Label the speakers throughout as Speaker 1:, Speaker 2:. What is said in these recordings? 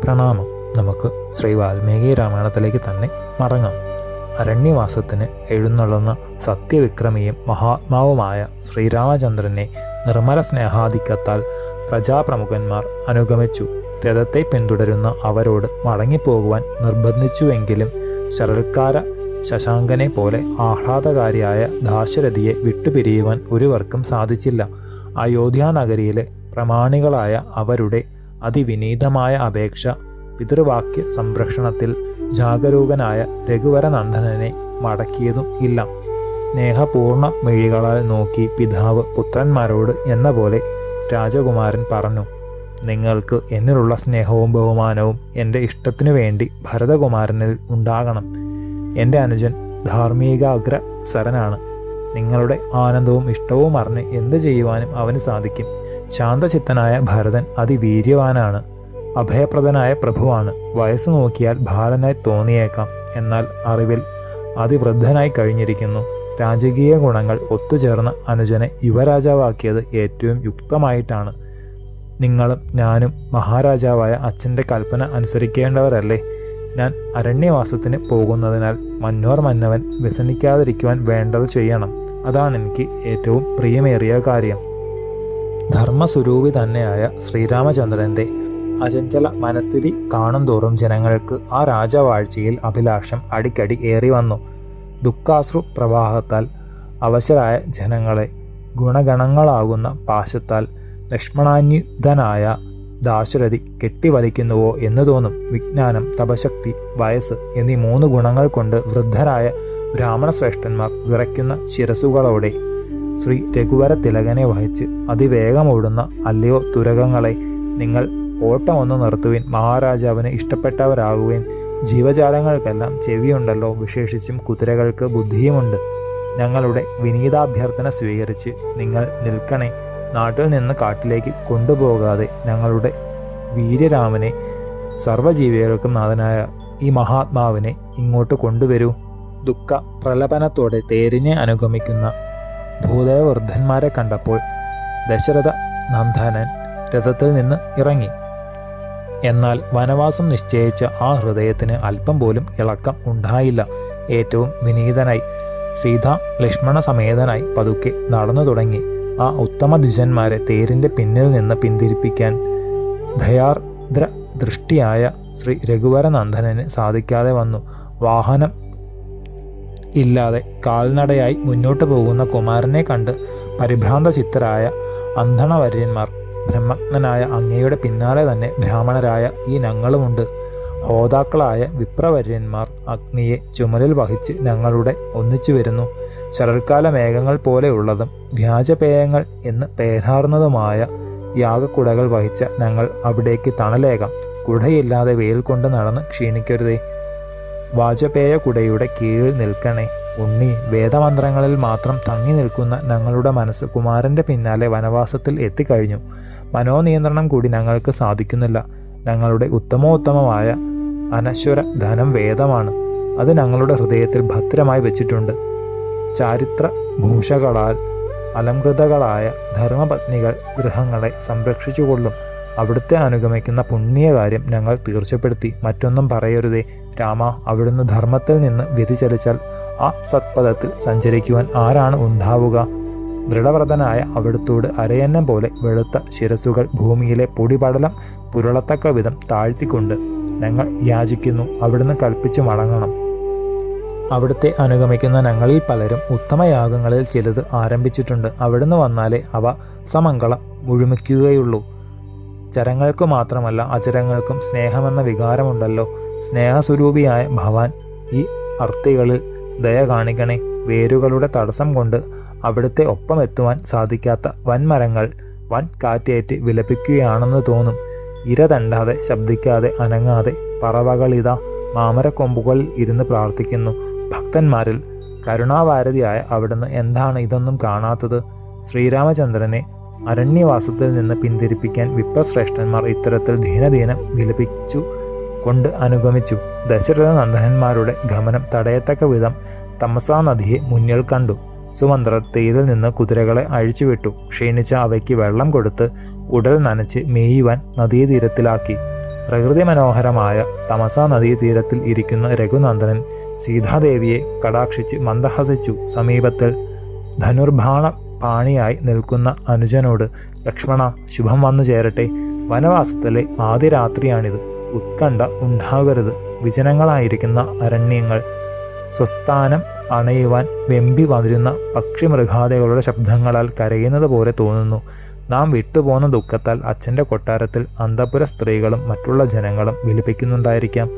Speaker 1: പ്രണാമം. നമുക്ക് ശ്രീ വാൽമീകി രാമായണത്തിലേക്ക് തന്നെ മടങ്ങാം. അരണ്യവാസത്തിന് എഴുന്നള്ളുന്ന സത്യവിക്രമിയും മഹാത്മാവുമായ ശ്രീരാമചന്ദ്രനെ നിർമ്മല സ്നേഹാധിക്യത്താൽ പ്രജാപ്രമുഖന്മാർ അനുഗമിച്ചു. രഥത്തെ പിന്തുടരുന്ന അവരോട് മടങ്ങിപ്പോകുവാൻ നിർബന്ധിച്ചുവെങ്കിലും ശരൽക്കാര ശശാങ്കനെ പോലെ ആഹ്ലാദകാരിയായ ദാശരഥിയെ വിട്ടുപിരിയുവാൻ ഒരുവർക്കും സാധിച്ചില്ല. അയോധ്യാനഗരിയിലെ പ്രമാണികളായ അവരുടെ അതിവിനീതമായ അപേക്ഷ പിതൃവാക്യ സംരക്ഷണത്തിൽ ജാഗരൂകനായ രഘുവരനന്ദനനെ മടക്കിയതും ഇല്ല. സ്നേഹപൂർണ്ണ മിഴികളാൽ നോക്കി പിതാവ് പുത്രന്മാരോട് എന്ന പോലെ രാജകുമാരൻ പറഞ്ഞു, നിങ്ങൾക്ക് എന്നിലുള്ള സ്നേഹവും ബഹുമാനവും എൻ്റെ ഇഷ്ടത്തിനു വേണ്ടി ഭരതകുമാരനിൽ ഉണ്ടാകണം. എൻ്റെ അനുജൻ ധാർമ്മികാഗ്രസരനാണ്. നിങ്ങളുടെ ആനന്ദവും ഇഷ്ടവും അറിഞ്ഞ് എന്തു ചെയ്യുവാനും അവന് സാധിക്കും. ശാന്തചിത്തനായ ഭരതൻ അതിവീര്യവാനാണ്. അഭയപ്രദനായ പ്രഭുവാണ്. വയസ്സ് നോക്കിയാൽ ബാലനായി തോന്നിയേക്കാം, എന്നാൽ അറിവിൽ അതിവൃദ്ധനായി കഴിഞ്ഞിരിക്കുന്നു. രാജകീയ ഗുണങ്ങൾ ഒത്തുചേർന്ന അനുജനെ യുവരാജാവാക്കിയത് ഏറ്റവും യുക്തമായിട്ടാണ്. നിങ്ങളും ഞാനും മഹാരാജാവായ അച്ഛൻ്റെ കൽപ്പന അനുസരിക്കേണ്ടവരല്ലേ? ഞാൻ അരണ്യവാസത്തിന് പോകുന്നതിനാൽ മന്നോർ മന്നവൻ വ്യസനിക്കാതിരിക്കുവാൻ വേണ്ടത് ചെയ്യണം. അതാണ് എനിക്ക് ഏറ്റവും പ്രിയമേറിയ കാര്യം. ധർമ്മസ്വരൂപി തന്നെയായ ശ്രീരാമചന്ദ്രൻ്റെ അചഞ്ചല മനസ്ഥിതി കാണും തോറും ജനങ്ങൾക്ക് ആ രാജവാഴ്ചയിൽ അഭിലാഷം അടിക്കടി ഏറി വന്നു. ദുഃഖാശ്രു പ്രവാഹത്താൽ അവശരായ ജനങ്ങളെ ഗുണഗണങ്ങളാകുന്ന പാശത്താൽ ലക്ഷ്മണാന്യുതനായ ദാശരഥി കെട്ടിവലിക്കുന്നുവോ എന്ന് തോന്നും. വിജ്ഞാനം, തപശക്തി, വയസ്സ് എന്നീ 3 ഗുണങ്ങൾ കൊണ്ട് വൃദ്ധരായ ബ്രാഹ്മണശ്രേഷ്ഠന്മാർ വിറയ്ക്കുന്ന ശിരസുകളോടെ ശ്രീ രഘുവര തിലകനെ വഹിച്ച് അതിവേഗമോടുന്ന അല്ലയോ തുരകങ്ങളെ, നിങ്ങൾ ഓട്ടമൊന്ന് നിർത്തുവിൻ. മഹാരാജാവിന് ഇഷ്ടപ്പെട്ടവരാകുവിൻ. ജീവജാലങ്ങൾക്കെല്ലാം ചെവിയുണ്ടല്ലോ, വിശേഷിച്ചും കുതിരകൾക്ക് ബുദ്ധിയുമുണ്ട്. ഞങ്ങളുടെ വിനീതാഭ്യർത്ഥന സ്വീകരിച്ച് നിങ്ങൾ നിൽക്കണേ. നാട്ടിൽ നിന്ന് കാട്ടിലേക്ക് കൊണ്ടുപോകാതെ ഞങ്ങളുടെ വീര്യരാമനെ, സർവ്വജീവികൾക്കും നാഥനായ ഈ മഹാത്മാവിനെ ഇങ്ങോട്ട് കൊണ്ടുവരൂ. ദുഃഖ പ്രലപനത്തോടെ തേരിനെ അനുഗമിക്കുന്ന ഭൂദേവവൃദ്ധന്മാരെ കണ്ടപ്പോൾ ദശരഥ നന്ദനൻ രഥത്തിൽ നിന്ന് ഇറങ്ങി. എന്നാൽ വനവാസം നിശ്ചയിച്ച ആ ഹൃദയത്തിന് അല്പം പോലും ഇളക്കം ഉണ്ടായില്ല. ഏറ്റവും വിനീതനായി സീതാ ലക്ഷ്മണ സമേതനായി പതുക്കെ നടന്നു തുടങ്ങി. ആ ഉത്തമ ദ്വിജന്മാരെ തേരിൻ്റെ പിന്നിൽ നിന്ന് പിന്തിരിപ്പിക്കാൻ ദയാർദ്ര ദൃഷ്ടിയായ ശ്രീ രഘുവരനന്ദനന് സാധിക്കാതെ വന്നു. വാഹനം ഇല്ലാതെ കാൽനടയായി മുന്നോട്ട് പോകുന്ന കുമാരനെ കണ്ട് പരിഭ്രാന്ത ചിത്തരായ അന്ധണവര്യന്മാർ, ബ്രഹ്മജ്ഞനായ അങ്ങയുടെ പിന്നാലെ തന്നെ ബ്രാഹ്മണരായ ഈ ഞങ്ങളുമുണ്ട്. ഹോതാക്കളായ വിപ്രവര്യന്മാർ അഗ്നിയെ ചുമലിൽ വഹിച്ച് ഞങ്ങളുടെ ഒന്നിച്ചു വരുന്നു. ശരൽക്കാല മേഘങ്ങൾ പോലെയുള്ളതും വ്യാജപേയങ്ങൾ എന്ന് പേരാർന്നതുമായ യാഗക്കുടകൾ വഹിച്ച ഞങ്ങൾ അവിടേക്ക് തണലേകാം. കുടയില്ലാതെ വെയിൽ കൊണ്ട് നടന്ന് ക്ഷീണിക്കരുതേ. വാജപേയ കുടയുടെ കീഴിൽ നിൽക്കണേ. ഉണ്ണി, വേദമന്ത്രങ്ങളിൽ മാത്രം തങ്ങി നിൽക്കുന്ന ഞങ്ങളുടെ മനസ്സ് കുമാരൻ്റെ പിന്നാലെ വനവാസത്തിൽ എത്തിക്കഴിഞ്ഞു. മനോനിയന്ത്രണം കൂടി ഞങ്ങൾക്ക് സാധിക്കുന്നില്ല. ഞങ്ങളുടെ ഉത്തമോത്തമമായ അനശ്വര ധനം വേദമാണ്. അത് ഞങ്ങളുടെ ഹൃദയത്തിൽ ഭദ്രമായി വെച്ചിട്ടുണ്ട്. ചാരിത്ര ഭൂഷകളാൽ അലങ്കൃതകളായ ധർമ്മപത്നികൾ ഗൃഹങ്ങളെ സംരക്ഷിച്ചുകൊള്ളും. അവിടുത്തെ അനുഗമിക്കുന്ന പുണ്യകാര്യം ഞങ്ങൾ തീർച്ചപ്പെടുത്തി. മറ്റൊന്നും പറയരുതേ രാമ. അവിടുന്ന് ധർമ്മത്തിൽ നിന്ന് വ്യതിചലിച്ചാൽ ആ സത്പഥത്തിൽ സഞ്ചരിക്കുവാൻ ആരാണ് ഉണ്ടാവുക? ദൃഢവ്രതനായ അവിടുത്തോട് അരയന്നം പോലെ വെളുത്ത ശിരസുകൾ ഭൂമിയിലെ പൊടിപടലം പുരളത്തക്ക വിധം താഴ്ത്തിക്കൊണ്ട് ഞങ്ങൾ യാചിക്കുന്നു. അവിടുന്ന് കൽപ്പിച്ചു മടങ്ങണം. അവിടുത്തെ അനുഗമിക്കുന്ന ഞങ്ങളിൽ പലരും ഉത്തമയാഗങ്ങളിൽ ചിലത് ആരംഭിച്ചിട്ടുണ്ട്. അവിടുന്ന് വന്നാലേ അവ സമംഗളം മുഴുമിക്കുകയുള്ളൂ. ചരങ്ങൾക്ക് മാത്രമല്ല അചരങ്ങൾക്കും സ്നേഹമെന്ന വികാരമുണ്ടല്ലോ. സ്നേഹസ്വരൂപിയായ ഭവാൻ ഈ അർത്ഥികളിൽ ദയ കാണിക്കണേ. വേരുകളുടെ തടസ്സം കൊണ്ട് അവിടുത്തെ ഒപ്പമെത്തുവാൻ സാധിക്കാത്ത വൻമരങ്ങൾ വൻ കാറ്റേറ്റ് വിലപിക്കുകയാണെന്ന് തോന്നും. ഇര തണ്ടാതെ ശബ്ദിക്കാതെ അനങ്ങാതെ പറവകളിതാ മാമരക്കൊമ്പുകളിൽ ഇരുന്ന് പ്രാർത്ഥിക്കുന്നു. ഭക്തന്മാരിൽ കരുണാവാരതിയായ അവിടുന്ന് എന്താണ് ഇതൊന്നും കാണാത്തത്? ശ്രീരാമചന്ദ്രനെ അരണ്യവാസത്തിൽ നിന്ന് പിന്തിരിപ്പിക്കാൻ വിപ്രശ്രേഷ്ഠന്മാർ ഇത്തരത്തിൽ ദീനദീനം വിലപിച്ചു കൊണ്ട് അനുഗമിച്ചു. ദശരഥ നന്ദനന്മാരുടെ ഗമനം തടയത്തക്ക വിധം തമസാ നദിയെ മുന്നിൽ കണ്ടു. സുമന്ത്രർ തേരിൽ നിന്ന് കുതിരകളെ അഴിച്ചുവിട്ടു. ക്ഷീണിച്ച അവയ്ക്ക് വെള്ളം കൊടുത്ത് ഉടൽ നനച്ച് മേയുവാൻ നദീതീരത്തിലാക്കി. പ്രകൃതി മനോഹരമായ തമസാ നദീതീരത്തിൽ ഇരിക്കുന്ന രഘുനന്ദനൻ സീതാദേവിയെ കടാക്ഷിച്ച് മന്ദഹസിച്ചു. സമീപത്തിൽ ധനുർബാണ പാണിയായി നിൽക്കുന്ന അനുജനോട്, ലക്ഷ്മണ, ശുഭം വന്നു ചേരട്ടെ. വനവാസത്തിലെ ആദ്യ രാത്രിയാണിത്. ഉത്കണ്ഠ ഉണ്ടാകരുത്. വിജനങ്ങളായിരിക്കുന്ന അരണ്യങ്ങൾ സ്വസ്ഥാനം അണയുവാൻ വെമ്പി വന്നിരുന്ന പക്ഷിമൃഗാദികളുടെ ശബ്ദങ്ങളാൽ കരയുന്നത് പോലെ തോന്നുന്നു. നാം വിട്ടുപോകുന്ന ദുഃഖത്താൽ അച്ഛൻ്റെ കൊട്ടാരത്തിൽ അന്തഃപുര സ്ത്രീകളും മറ്റുള്ള ജനങ്ങളും വിലപിക്കുന്നുണ്ടായിരിക്കാം.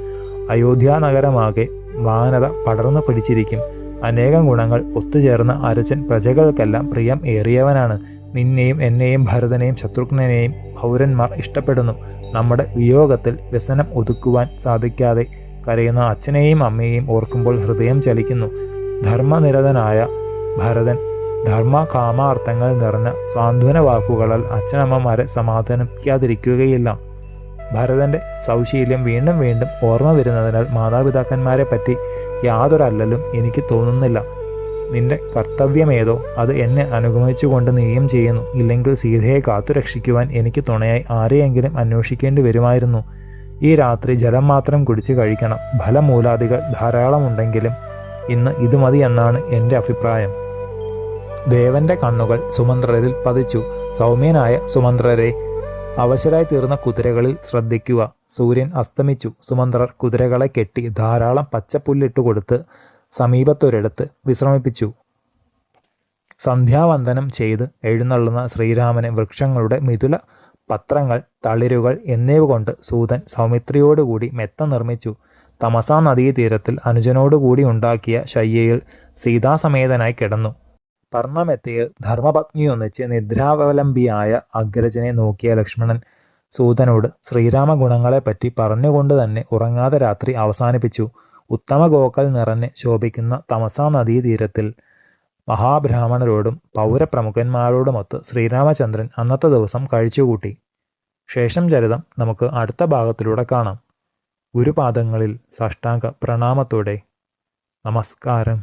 Speaker 1: അയോധ്യാനഗരമാകെ വാനത പടർന്നു പിടിച്ചിരിക്കും. അനേകം ഗുണങ്ങൾ ഒത്തുചേർന്ന അരച്ചൻ പ്രജകൾക്കെല്ലാം പ്രിയം ഏറിയവനാണ്. നിന്നെയും എന്നെയും ഭരതനെയും ശത്രുഘ്നെയും പൗരന്മാർ ഇഷ്ടപ്പെടുന്നു. നമ്മുടെ വിയോഗത്തിൽ വ്യസനം ഒതുക്കുവാൻ സാധിക്കാതെ കരയുന്ന അച്ഛനെയും അമ്മയെയും ഓർക്കുമ്പോൾ ഹൃദയം ചലിക്കുന്നു. ധർമ്മനിരതനായ ഭരതൻ ധർമ്മകാമാർത്ഥങ്ങൾ നിറഞ്ഞ സാന്ത്വന വാക്കുകളാൽ അച്ഛനമ്മമാരെ സമാധാനിക്കാതിരിക്കുകയില്ല. ഭരതന്റെ സൗശീല്യം വീണ്ടും വീണ്ടും ഓർമ്മ വരുന്നതിനാൽ മാതാപിതാക്കന്മാരെ പറ്റി യാതൊരല്ലലും എനിക്ക് തോന്നുന്നില്ല. നിന്റെ കർത്തവ്യമേതോ അത് എന്നെ അനുഗമിച്ചുകൊണ്ട് നീയും ചെയ്യുന്നു. ഇല്ലെങ്കിൽ സീതയെ കാത്തുരക്ഷിക്കുവാൻ എനിക്ക് തുണയായി ആരെയെങ്കിലും അന്വേഷിക്കേണ്ടി വരുമായിരുന്നു. ഈ രാത്രി ജലം മാത്രം കുടിച്ച് കഴിക്കണം. ഫലമൂലാദികൾ ധാരാളമുണ്ടെങ്കിലും ഇന്ന് ഇത് മതി എന്നാണ് എൻ്റെ അഭിപ്രായം. ദേവന്റെ കണ്ണുകൾ സുമന്ത്രരിൽ പതിച്ചു. സൗമ്യനായ സുമന്ത്രരെ, അവശരായി തീർന്ന കുതിരകളിൽ ശ്രദ്ധിക്കുക. സൂര്യൻ അസ്തമിച്ചു. സുമന്ത്രർ കുതിരകളെ കെട്ടി ധാരാളം പച്ചപ്പുല്ലിട്ട് കൊടുത്ത് സമീപത്തൊരിടത്ത് വിശ്രമിപ്പിച്ചു. സന്ധ്യാവന്ദനം ചെയ്ത് എഴുന്നള്ളുന്ന ശ്രീരാമനെ വൃക്ഷങ്ങളുടെ മിഥുല പത്രങ്ങൾ, തളിരുകൾ എന്നിവ കൊണ്ട് സൂതൻ സൗമിത്രിയോടുകൂടി മെത്ത നിർമ്മിച്ചു. തമസാ നദീതീരത്തിൽ അനുജനോടുകൂടി ഉണ്ടാക്കിയ ശയ്യയിൽ സീതാസമേതനായി കിടന്നു. പർണമെത്തയിൽ ധർമ്മപത്നിയൊന്നിച്ച് നിദ്രാവലംബിയായ അഗ്രജനെ നോക്കിയ ലക്ഷ്മണൻ സൂതനോട് ശ്രീരാമ ഗുണങ്ങളെപ്പറ്റി പറഞ്ഞുകൊണ്ട് തന്നെ ഉറങ്ങാതെ രാത്രി അവസാനിപ്പിച്ചു. ഉത്തമ ഗോക്കൾ നിറഞ്ഞ് ശോഭിക്കുന്ന തമസാ നദീതീരത്തിൽ മഹാബ്രാഹ്മണരോടും പൗരപ്രമുഖന്മാരോടുമൊത്ത് ശ്രീരാമചന്ദ്രൻ അന്നത്തെ ദിവസം കഴിച്ചുകൂട്ടി. ശേഷം ചരിതം നമുക്ക് അടുത്ത ഭാഗത്തിലൂടെ കാണാം. ഗുരുപാദങ്ങളിൽ സാഷ്ടാംഗ പ്രണാമത്തോടെ നമസ്കാരം.